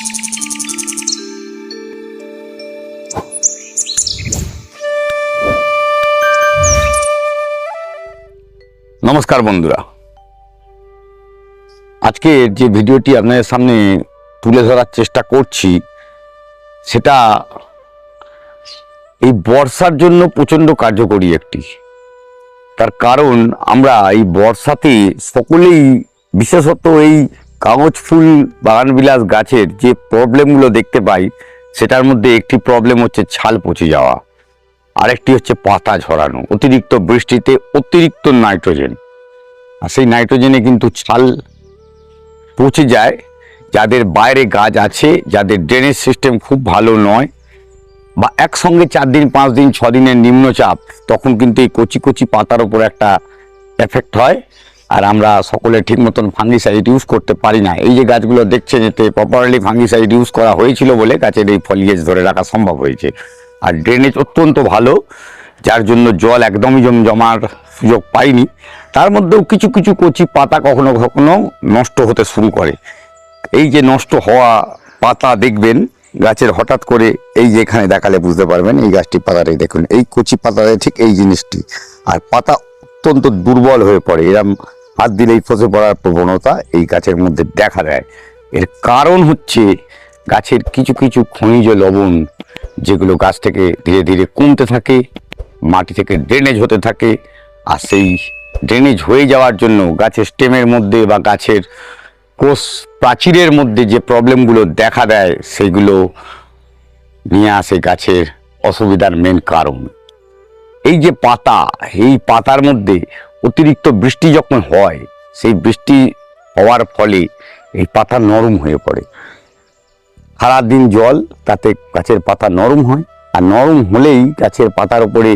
নমস্কার বন্ধুরা, আজকে যে ভিডিওটি আপনাদের সামনে তুলে ধরার চেষ্টা করছি সেটা এই বর্ষার জন্য প্রচণ্ড কার্যকরী একটি। তার কারণ আমরা এই বর্ষাতে সকলেই, বিশেষত এই কাগজ ফুল বাগানবিলাস গাছের যে প্রবলেমগুলো দেখতে পাই, সেটার মধ্যে একটি প্রবলেম হচ্ছে ছাল পচে যাওয়া, আরেকটি হচ্ছে পাতা ঝরানো, অতিরিক্ত বৃষ্টিতে অতিরিক্ত নাইট্রোজেন। আর সেই নাইট্রোজেনে কিন্তু ছাল পচে যায়। যাদের বাইরে গাছ আছে, যাদের ড্রেনেজ সিস্টেম খুব ভালো নয়, বা একসঙ্গে 4 দিন 5 দিন 6 দিনের নিম্নচাপ, তখন কিন্তু এই কচি কচি পাতার উপর একটা এফেক্ট হয়। আর আমরা সকলে ঠিক মতন ফাঙ্গিসাইড ইউজ করতে পারি না। এই যে গাছগুলো দেখছেন, এতে প্রপারলি ফাঙ্গিসাইড ইউজ করা হয়েছিল বলে গাছের এই ফলিয়েজ ধরে রাখা সম্ভব হয়েছে। আর ড্রেনেজ অত্যন্ত ভালো, যার জন্য জল একদমই জমার সুযোগ পাইনি। তার মধ্যেও কিছু কিছু কচি পাতা কখনো কখনো নষ্ট হতে শুরু করে। এই যে নষ্ট হওয়া পাতা দেখবেন গাছের, হঠাৎ করে এই যে এখানে দেখালে বুঝতে পারবেন, এই গাছটি পাতাটাই দেখুন, এই কচি পাতাতে ঠিক এই জিনিসটি। আর পাতা অত্যন্ত দুর্বল হয়ে পড়ে, এরম হাত দিলেই ফসে পড়ার প্রবণতা এই গাছের মধ্যে দেখা দেয়। এর কারণ হচ্ছে গাছের কিছু কিছু খনিজ লবণ, যেগুলো গাছ থেকে ধীরে ধীরে কমতে থাকে, মাটি থেকে ড্রেনেজ হতে থাকে। আর সেই ড্রেনেজ হয়ে যাওয়ার জন্য গাছের স্টেমের মধ্যে বা গাছের কোষ প্রাচীরের মধ্যে যে প্রবলেমগুলো দেখা দেয়, সেগুলো নিয়ে আসে গাছের অসুবিধার মেন কারণ। এই যে পাতা, এই পাতার মধ্যে অতিরিক্ত বৃষ্টি যখন হয়, সেই বৃষ্টি হওয়ার ফলে এই পাতা নরম হয়ে পড়ে। সারাদিন জল, তাতে গাছের পাতা নরম হয়। আর নরম হলেই গাছের পাতার উপরে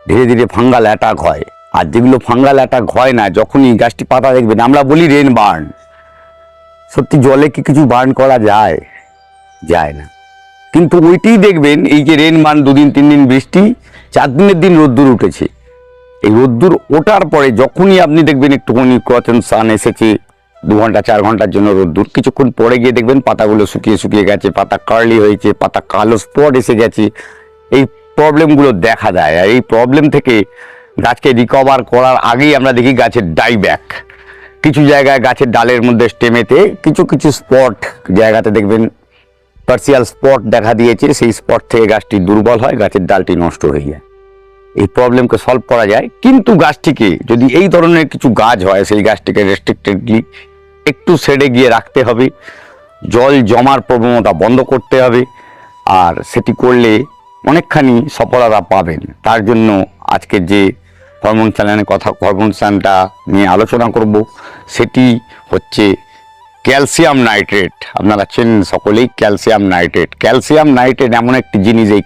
ধীরে ধীরে ফাঙ্গাল অ্যাটাক হয়। আর যেগুলো ফাঙ্গাল অ্যাটাক হয় না, যখনই গাছটি পাতা দেখবেন, আমরা বলি রেন বার্ন, সত্যি জলে কি কিছু বার্ন করা যায়? যায় না। কিন্তু ওইটাই দেখবেন, এই যে রেন বার্ন, 2 দিন 3 দিন বৃষ্টি, 4 দিনের দিন রোদ্দুর উঠেছে। এই রোদ্দুর ওঠার পরে যখনই আপনি দেখবেন একটুখানি কটন সান এসেছে, 2 ঘন্টা 4 ঘন্টার জন্য রোদ্দুর, কিছুক্ষণ পরে গিয়ে দেখবেন পাতাগুলো শুকিয়ে শুকিয়ে গেছে, পাতা কার্লি হয়েছে, পাতা কালো স্পট এসে গেছে। এই প্রবলেমগুলো দেখা দেয়। আর এই প্রবলেম থেকে গাছকে রিকভার করার আগেই আমরা দেখি গাছের ডাইব্যাক। কিছু জায়গায় গাছের ডালের মধ্যে, স্টেমেতে কিছু কিছু স্পট জায়গাতে দেখবেন পার্সিয়াল স্পট দেখা দিয়েছে। সেই স্পট থেকে গাছটি দুর্বল হয়, গাছের ডালটি নষ্ট হয়ে যায়। এই প্রবলেমকে সলভ করা যায়, কিন্তু গাছটিকে যদি এই ধরনের কিছু গাছ হয়, সেই গাছটিকে রেস্ট্রিক্টেডলি একটু শেডে গিয়ে রাখতে হবে, জল জমার প্রবণতা বন্ধ করতে হবে। আর সেটি করলে অনেকখানি সফলতা পাবেন। তার জন্য আজকে যে হরমোন চ্যানেলটা নিয়ে আলোচনা করব, সেটি হচ্ছে ক্যালসিয়াম নাইট্রেট। আপনারা চেনেন সকলেই ক্যালসিয়াম নাইট্রেট। ক্যালসিয়াম নাইট্রেট এমন একটি জিনিস, এই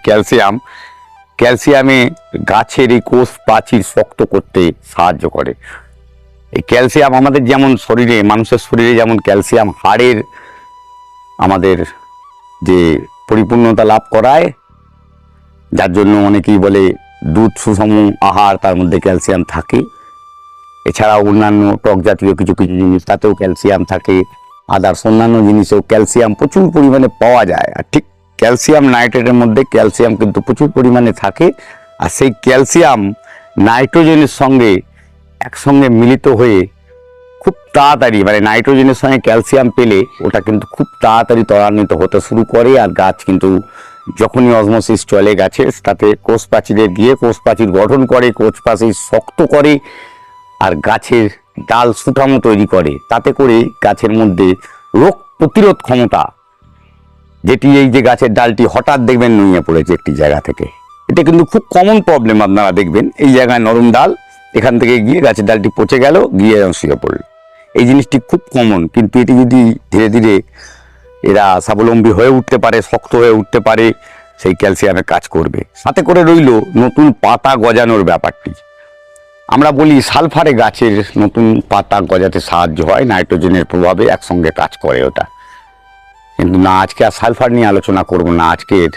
ক্যালসিয়ামে গাছের এই কোষ প্রাচীর শক্ত করতে সাহায্য করে। এই ক্যালসিয়াম আমাদের যেমন শরীরে, মানুষের শরীরে যেমন ক্যালসিয়াম হাড়ের আমাদের যে পরিপূর্ণতা লাভ করায়, যার জন্য অনেকেই বলে দুধ সুষম আহার, তার মধ্যে ক্যালসিয়াম থাকে। এছাড়াও অন্যান্য টক জাতীয় কিছু কিছু জিনিস, তাতেও ক্যালসিয়াম থাকে। আদার্স অন্যান্য জিনিসেও ক্যালসিয়াম প্রচুর পরিমাণে পাওয়া যায়। আর ঠিক ক্যালসিয়াম নাইট্রেটের মধ্যে ক্যালসিয়াম কিন্তু প্রচুর পরিমাণে থাকে। আর সেই ক্যালসিয়াম নাইট্রোজেনের সঙ্গে একসঙ্গে মিলিত হয়ে খুব তাড়াতাড়ি, মানে নাইট্রোজেনের সঙ্গে ক্যালসিয়াম পেলে ওটা কিন্তু খুব তাড়াতাড়ি ত্বরান্বিত হতে শুরু করে। আর গাছ কিন্তু যখনই অসমোসিস চলে গাছে, তাতে কোষ প্রাচীরে গিয়ে কোষ প্রাচীর গঠন করে, কোষ প্রাচীর শক্ত করে, আর গাছের ডাল সুঠামো তৈরি করে। তাতে করে গাছের মধ্যে রোগ প্রতিরোধ ক্ষমতা, যেটি এই যে গাছের ডালটি হঠাৎ দেখবেন নুয়ে পড়েছে একটি জায়গা থেকে, এটা কিন্তু খুব কমন প্রবলেম। আপনারা দেখবেন এই জায়গায় নরম ডাল, এখান থেকে গিয়ে গাছের ডালটি পচে গেল, গিয়ে শুয়ে পড়ল। এই জিনিসটি খুব কমন। কিন্তু এটি যদি ধীরে ধীরে এরা স্বাবলম্বী হয়ে উঠতে পারে, শক্ত হয়ে উঠতে পারে, সেই ক্যালসিয়ামের কাজ করবে। সাথে করে রইল নতুন পাতা গজানোর ব্যাপারটি। আমরা বলি সালফারে গাছের নতুন পাতা গজাতে সাহায্য হয়, নাইট্রোজেনের প্রভাবে একসঙ্গে কাজ করে ওটা। কিন্তু না, আজকে আর সালফার নিয়ে আলোচনা করব না। আজকের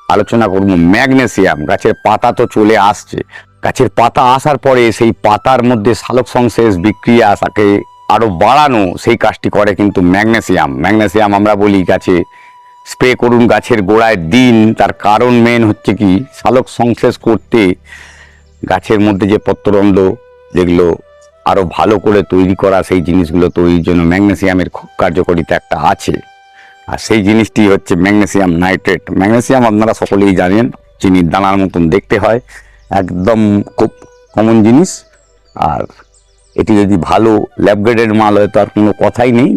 আলোচনা করব ম্যাগনেসিয়াম। গাছের পাতা তো চলে আসছে, গাছের পাতা আসার পরে সেই পাতার মধ্যে সালোক সংশ্লেষ বিক্রিয়া তাকে আরো বাড়ানো, সেই কাজটি করে কিন্তু ম্যাগনেসিয়াম। আমরা বলি গাছে স্প্রে করুন গাছের গোড়ায় দিন। তার কারণ মেন হচ্ছে কি, সালোক সংশ্লেষ করতে গাছের মধ্যে যে পত্ররন্ধ্র যেগুলো আরও ভালো করে তৈরি করা, সেই জিনিসগুলো তৈরির জন্য ম্যাগনেসিয়ামের খুব কার্যকারিতা একটা আছে। আর সেই জিনিসটি হচ্ছে ম্যাগনেসিয়াম নাইট্রেট। ম্যাগনেসিয়াম আপনারা সকলেই জানেন, চিনির দানার মতন দেখতে হয়, একদম খুব কমন জিনিস। আর এটি যদি ভালো ল্যাব গ্রেডেড মাল হয় তার কোনো কথাই নেই।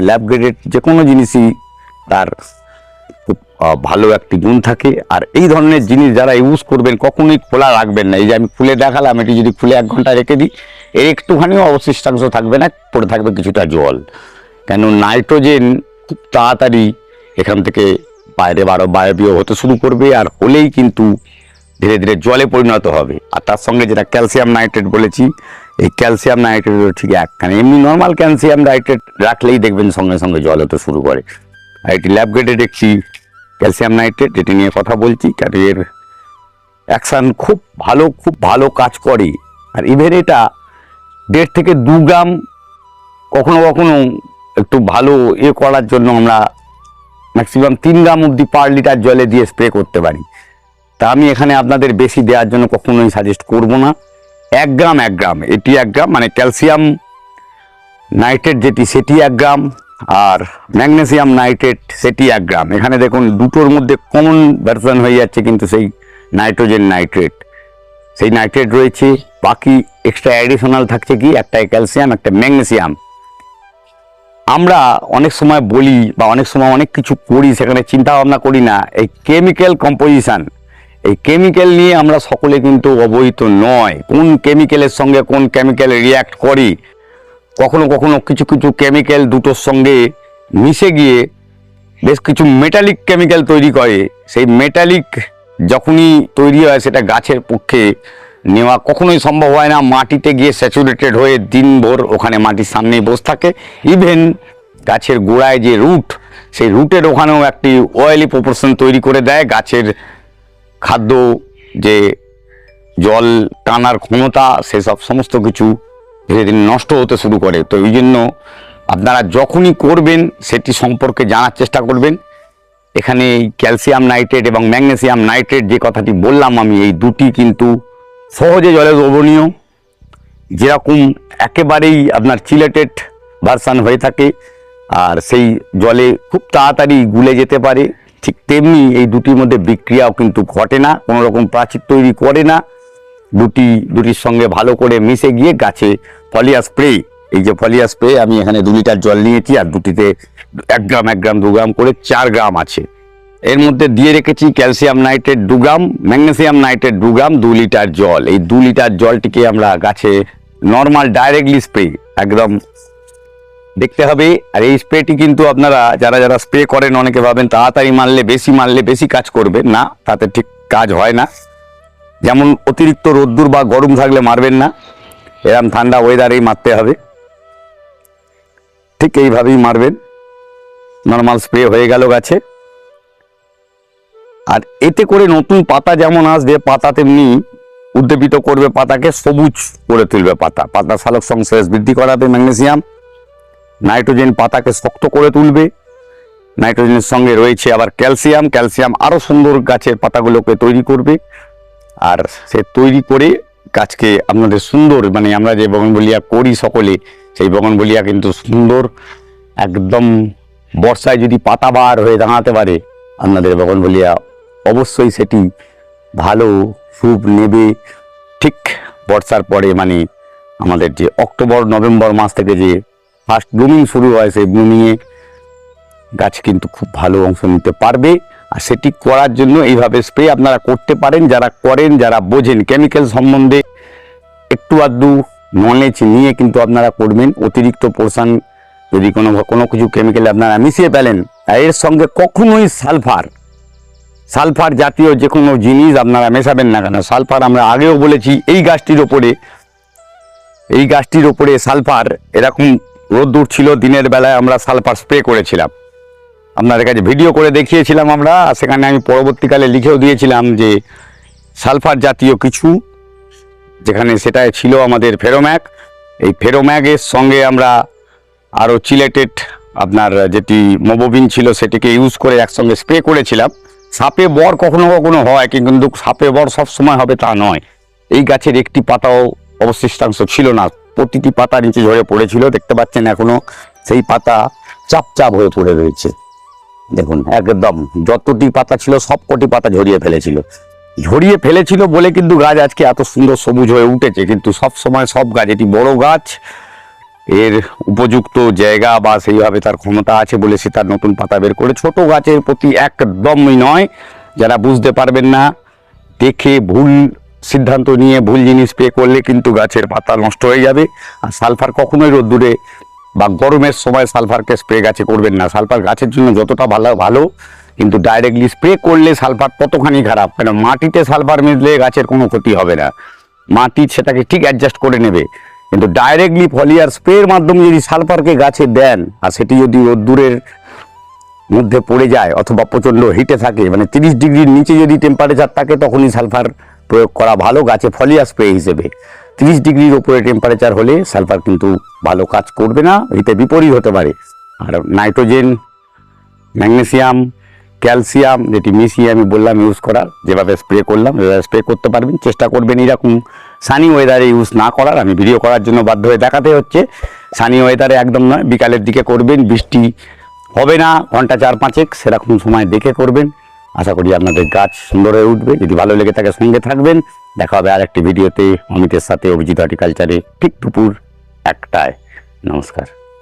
ল্যাব গ্রেডেড যে কোনো জিনিসই তার খুব ভালো একটি গুণ থাকে। আর এই ধরনের জিনিস যারা ইউজ করবেন কখনোই খোলা রাখবেন না। এই যে আমি খুলে দেখালাম, এটি যদি খুলে 1 ঘন্টা রেখে দিই, এর একটুখানিও অবশিষ্টাংশ থাকবে না, পড়ে থাকবে কিছুটা জল। কেন নাইট্রোজেন খুব তাড়াতাড়ি এখান থেকে বাইরে বায়বীয় হতে শুরু করবে, আর হলেই কিন্তু ধীরে ধীরে জলে পরিণত হবে। আর তার সঙ্গে যেটা ক্যালসিয়াম নাইট্রেট বলেছি, এই ক্যালসিয়াম নাইট্রেটও ঠিক এক, কারণ এমনি নর্মাল ক্যালসিয়াম নাইট্রেট রাখলেই দেখবেন সঙ্গে সঙ্গে জল হতে শুরু করে। আর এটি ল্যাব গ্রেডেড একটি ক্যালসিয়াম নাইট্রেট, এটি নিয়ে কথা বলছি, কারণ এর অ্যাকশান খুব ভালো কাজ করে। আর ইভেন এটা 1.5 থেকে 2 গ্রাম, কখনো কখনো একটু ভালো করার জন্য আমরা ম্যাক্সিমাম 3 গ্রাম অবধি পার লিটার জলে দিয়ে স্প্রে করতে পারি। তা আমি এখানে আপনাদের বেশি দেওয়ার জন্য কখনোই সাজেস্ট করব না। 1 গ্রাম, এটি 1 গ্রাম, মানে ক্যালসিয়াম নাইট্রেট যেটি সেটি 1 গ্রাম, আর ম্যাগনেসিয়াম নাইট্রেট সেটি 1 গ্রাম। এখানে দেখুন দুটোর মধ্যে কমন ভার্সন হয়ে যাচ্ছে, কিন্তু সেই নাইট্রোজেন নাইট্রেট, সেই নাইট্রেট রয়েছে। বাকি এক্সট্রা অ্যাডিশনাল থাকছে কি, একটা ক্যালসিয়াম, একটা ম্যাগনেসিয়াম। আমরা অনেক সময় বলি বা অনেক সময় অনেক কিছু করি, সেখানে চিন্তা ভাবনা করি না এই কেমিক্যাল কম্পোজিশন। এই কেমিক্যাল নিয়ে আমরা সকলে কিন্তু অবহিত নয়, কোন কেমিক্যালের সঙ্গে কোন কেমিক্যাল রিয়াক্ট করে। কখনো কখনো কিছু কেমিক্যাল দুটোর সঙ্গে মিশে গিয়ে বেশ কিছু মেটালিক কেমিক্যাল তৈরি করে। সেই মেটালিক যখনই তৈরি হয়, সেটা গাছের পক্ষে নেওয়া কখনোই সম্ভব হয় না। মাটিতে গিয়ে স্যাচুরেটেড হয়ে দিনভর ওখানে মাটির সামনেই বসে থাকে। ইভেন গাছের গোড়ায় যে রুট, সেই রুটের ওখানেও একটি অয়েলি প্রপোর্শন তৈরি করে দেয়। গাছের খাদ্য যে জল টানার ক্ষমতা, সেসব সমস্ত কিছু ধীরে ধীরে নষ্ট হতে শুরু করে। তো এই জন্য আপনারা যখনই করবেন সেটি সম্পর্কে জানার চেষ্টা করবেন। এখানে এই ক্যালসিয়াম নাইট্রেট এবং ম্যাগনেসিয়াম নাইট্রেট যে কথাটি বললাম আমি, এই দুটি কিন্তু সহজে জলে দ্রবণীয়। যেরকম একেবারেই আপনার চিলেটেড ভার্সান হয়ে থাকে আর সেই জলে খুব তাড়াতাড়ি গুলে যেতে পারে, ঠিক তেমনি এই দুটির মধ্যে বিক্রিয়াও কিন্তু ঘটে না, কোনো রকম প্রাচীর তৈরি করে না। দুটির সঙ্গে ভালো করে মিশে গিয়ে গাছে ফলিয়া স্প্রে, এই যে ফলিয়া স্প্রে আমি এখানে 2 লিটার জল নিয়েছি, আর দুটিতে 1 গ্রাম 2 গ্রাম করে 4 গ্রাম আছে। এর মধ্যে দিয়ে রেখেছি ক্যালসিয়াম নাইট্রেট 2 গ্রাম, ম্যাগনেসিয়াম নাইট্রেট 2 গ্রাম, 2 লিটার জল। এই 2 লিটার জলটিকে আমরা গাছে নর্মাল ডাইরেক্টলি স্প্রে একদম দেখতে হবে। আর এই স্প্রেটি কিন্তু আপনারা যারা স্প্রে করেন, অনেকে ভাবেন তাড়াতাড়ি মারলে বেশি কাজ করবে না, তাতে ঠিক কাজ হয় না। যেমন অতিরিক্ত রোদ্দুর বা গরম থাকলে মারবেন না, এরকম ঠান্ডা ওয়েদারেই মারতে হবে, ঠিক এইভাবেই মারবেন। নর্মাল স্প্রে হয়ে গেল গাছে। আর এতে করে নতুন পাতা যেমন আসবে, পাতা তেমনি উদ্দীপিত করবে, পাতাকে সবুজ করে তুলবে। পাতা সালোক সংশ্লেষ বৃদ্ধি করাবে ম্যাগনেসিয়াম। নাইট্রোজেন পাতাকে শক্ত করে তুলবে। নাইট্রোজেনের সঙ্গে রয়েছে আবার ক্যালসিয়াম আরও সুন্দর গাছের পাতাগুলোকে তৈরি করবে। আর সে তৈরি করে গাছকে আপনাদের সুন্দর, মানে আমরা যে বগনভেলিয়া করি সকলে, সেই বগনভেলিয়া কিন্তু সুন্দর একদম বর্ষায় যদি পাতাবার হয়ে দাঁড়াতে পারে আপনাদের বগনভেলিয়া, অবশ্যই সেটি ভালো রূপ নেবে। ঠিক বর্ষার পরে, মানে আমাদের যে অক্টোবর নভেম্বর মাস থেকে যে ফার্স্ট ব্লুমিং শুরু হয়, সেই ব্লুমিংয়ে গাছ কিন্তু খুব ভালো অংশ নিতে পারবে। আর সেটি করার জন্য এইভাবে স্প্রে আপনারা করতে পারেন। যারা করেন, যারা বোঝেন কেমিক্যাল সম্বন্ধে একটু আধটু নলেজ নিয়ে কিন্তু আপনারা করবেন। অতিরিক্ত পোর্শন যদি কোনো কিছু কেমিক্যাল আপনারা মিশিয়ে ফেলেন, আর এর সঙ্গে কখনোই সালফার জাতীয় যে কোনো জিনিস আপনারা মেশাবেন না। কেন সালফার আমরা আগেও বলেছি, এই গাছটির ওপরে সালফার এরকম রোদ্দুর ছিল, দিনের বেলায় আমরা সালফার স্প্রে করেছিলাম, আপনাদের কাছে ভিডিও করে দেখিয়েছিলাম আমরা। সেখানে আমি পরবর্তীকালে লিখেও দিয়েছিলাম যে সালফার জাতীয় কিছু, যেখানে সেটাই ছিল আমাদের ফেরোম্যাক। এই ফেরোম্যাকের সঙ্গে আমরা আরও চিলেটেড আপনার যেটি মোবোবিন ছিল সেটিকে ইউজ করে একসঙ্গে স্প্রে করেছিলাম। সাপে বর কখনো কখনো হয়, কিন্তু সাপে বর সব সময় হবে তা নয়। এই গাছের একটি পাতাও অবশিষ্টাংশ ছিল না, প্রতিটি পাতা নিচে ঝরে পড়েছিল। দেখতে পাচ্ছেন এখনো সেই পাতা চাপ চাপ হয়ে পড়ে রয়েছে। দেখুন একদম যতটি পাতা ছিল সব কটি পাতা ঝরিয়ে ফেলেছিল বলে কিন্তু গাছ আজকে এত সুন্দর সবুজ হয়ে উঠেছে। কিন্তু সব সময় সব গাছ, এটি বড় গাছ, এর উপযুক্ত জায়গা বা সেইভাবে তার ক্ষমতা আছে বলে সে তার নতুন পাতা বের করে। ছোট গাছের প্রতি একদমই নয়। যারা বুঝতে পারবেন না, দেখে ভুল সিদ্ধান্ত নিয়ে ভুল জিনিস স্প্রে করলে কিন্তু গাছের পাতা নষ্ট হয়ে যাবে। আর সালফার কখনোই রোদ্দুরে বা গরমের সময় সালফারকে স্প্রে গাছে করবেন না। সালফার গাছের জন্য যতটা ভালো, কিন্তু ডাইরেক্টলি স্প্রে করলে সালফার ততখানি খারাপ। কেন মাটিতে সালফার মিশলে গাছের কোনো ক্ষতি হবে না, মাটি সেটাকে ঠিক অ্যাডজাস্ট করে নেবে। কিন্তু ডাইরেক্টলি ফলিয়ার স্প্রের মাধ্যমে যদি সালফারকে গাছে দেন, আর সেটি যদি রোদ্দুরের মধ্যে পড়ে যায় অথবা প্রচণ্ড হিটে থাকে, মানে 30 ডিগ্রির নিচে যদি টেম্পারেচার থাকে, তখনই সালফার প্রয়োগ করা ভালো গাছে ফলিয়ার স্প্রে হিসেবে। 30 ডিগ্রির উপরে টেম্পারেচার হলে সালফার কিন্তু ভালো কাজ করবে না, এতে বিপরীত হতে পারে। আর নাইট্রোজেন, ম্যাগনেসিয়াম, ক্যালসিয়াম যেটি মিশিয়ে আমি বললাম ইউজ করার, যেভাবে স্প্রে করলাম এভাবে স্প্রে করতে পারবেন। চেষ্টা করবেন এরকম সানি ওয়েদারে ইউজ না করার। আমি ভিডিও করার জন্য বাধ্য হয়ে দেখাতে হচ্ছে। সানি ওয়েদারে একদম নয়, বিকালের দিকে করবেন, বৃষ্টি হবে না ঘন্টা 4-5 সেরকম সময় দেখে করবেন। আশা করি আপনাদের গাছ সুন্দর হয়ে উঠবে। যদি ভালো লেগে থাকে সঙ্গে থাকবেন। দেখা হবে আর একটি ভিডিওতে অমিতের সাথে, অভিজিৎ হর্টিকালচারে, ঠিক দুপুর 1টায়। নমস্কার।